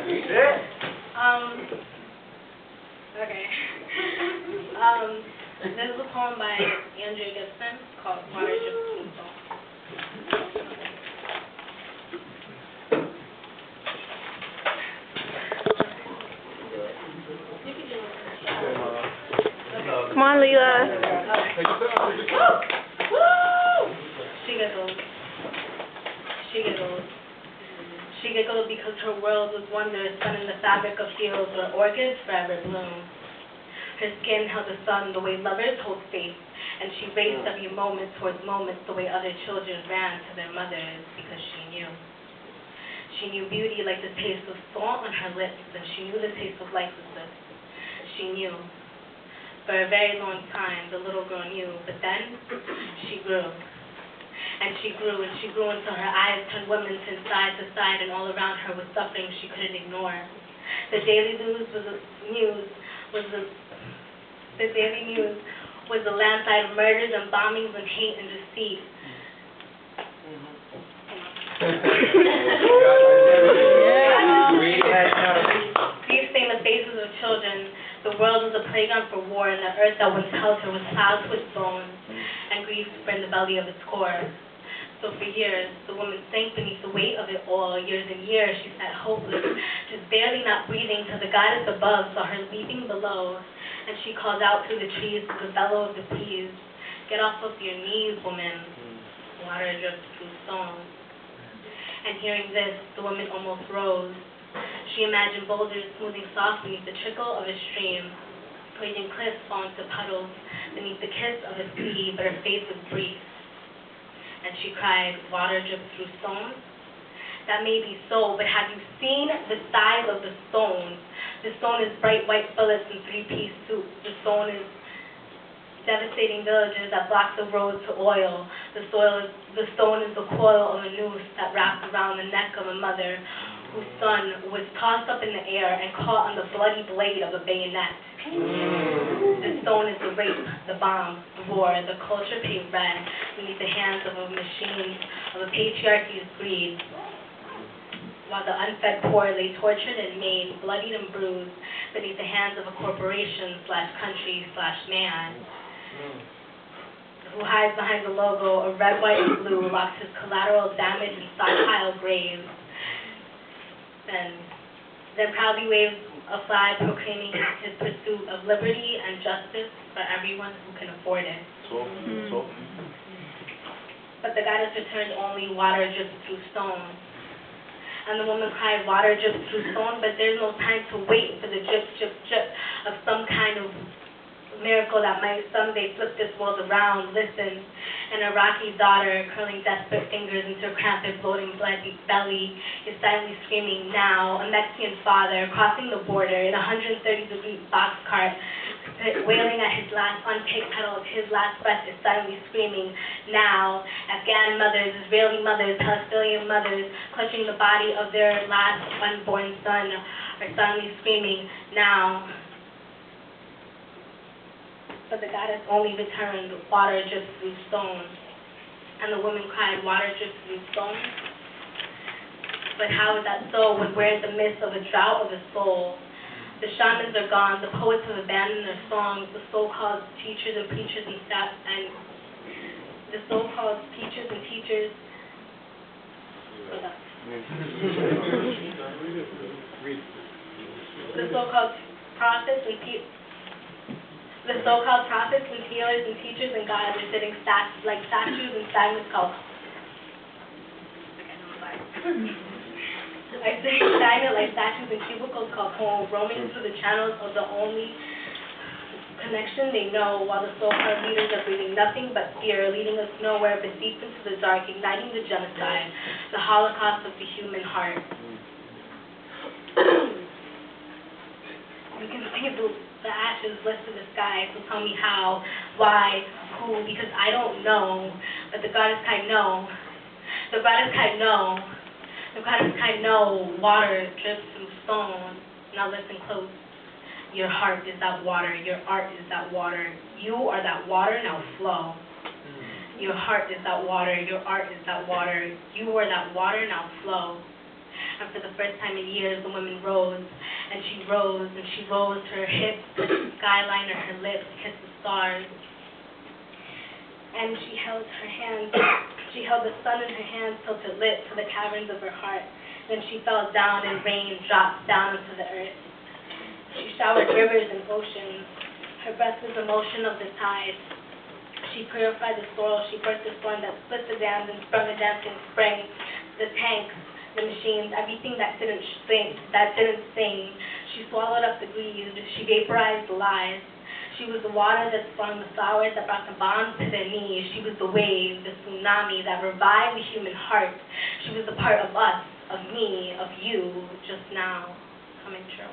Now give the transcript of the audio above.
Okay. This is a poem by Andrea Gibson called Water Drips Through Stone. Come on, Leela. She giggled. She giggled. She giggled because her world was wonder spun in the fabric of fields where orchids forever bloom. Her skin held the sun the way lovers hold faith, and she raced every moment towards moments the way other children ran to their mothers because she knew. She knew beauty like the taste of salt on her lips, and she knew the taste of lifelessness. She knew. For a very long time, the little girl knew, but then she grew. And she grew, and she grew until her eyes turned women's from side to side, and all around her was suffering she couldn't ignore. The daily news was the landslide of murders and bombings and hate and deceit. These stained the faces of children. The world was a playground for war, and the earth that once held her was plowed to its bones, and grief spread in the belly of its core. So for years, the woman sank beneath the weight of it all. Years and years, she sat hopeless, just barely not breathing, till the goddess above saw her leaping below, and she called out through the trees to the bellow of the breeze, "Get off of your knees, woman." Water drips through stone. And hearing this, the woman almost rose. She imagined boulders smoothing soft beneath the trickle of a stream, raging cliffs falling to puddles beneath the kiss of a sea, but her face was brief. And she cried, "Water drips through stone?" That may be so, but have you seen the size of the stone? The stone is bright white bullets in three-piece suits. The stone is devastating villages that block the road to oil. The stone is the coil of a noose that wraps around the neck of a mother whose son was tossed up in the air and caught on the bloody blade of a bayonet. The stone is the rape, the bomb, the war, the culture paid red beneath the hands of a machine of a patriarchy's greed, while the unfed poor lay tortured and maimed, bloodied and bruised beneath the hands of a corporation/country/man who hides behind the logo of red, white, and blue, locks his collateral damage in stockpile graves, then proudly waves a flag proclaiming his pursuit of liberty and justice for everyone who can afford it. But the goddess returned only, "Water drips through stone." And the woman cried, "Water drips through stone," but there's no time to wait for the drip, drip, drip of some kind of miracle that might someday flip this world around. Listen, an Iraqi daughter curling desperate fingers into her cramped, bloating belly is silently screaming now. A Mexican father crossing the border in a 130-degree boxcart, wailing at his last unpicked petal of his last breath, is silently screaming now. Afghan mothers, Israeli mothers, Palestinian mothers, clutching the body of their last unborn son, are silently screaming now. But the goddess only returned, "Water drips through stone." And the woman cried, "Water drips through stone?" But how is that so when we're in the midst of a drought of the soul? The shamans are gone, the poets have abandoned their songs, the so-called teachers and preachers and the so-called teachers and teachers. The so-called prophets and healers and teachers and gods are sitting like statues in stagnant skulls. Are sitting stagnant like statues in cubicles called home, roaming through the channels of the only connection they know, while the so-called leaders are breathing nothing but fear, leading us nowhere but deep into the dark, igniting the genocide, the holocaust of the human heart. We can see the ashes lift to the sky, so tell me how, why, who, because I don't know, but the goddess kind know. The goddess kind know. The goddess kind know. Water drips through stone. Now listen close. Your heart is that water. Your art is that water. You are that water. Now flow. Your heart is that water. Your art is that water. You are that water. Now flow. And for the first time in years, the woman rose, and she rose, and she rose. Her hips, her skyline, her lips kissed the stars. And she held her hands, she held the sun in her hands till it lit to the caverns of her heart. Then she fell down, and rain dropped down into the earth. She showered rivers and oceans. Her breath was the motion of the tides. She purified the soil. She burst the storm that split the dams and sprung a dancing spring. The tanks, the machines, everything that didn't sing. She swallowed up the greed. She vaporized the lies. She was the water that sprung the flowers that brought the bombs to their knees. She was the wave, the tsunami that revived the human heart. She was a part of us, of me, of you, just now coming true.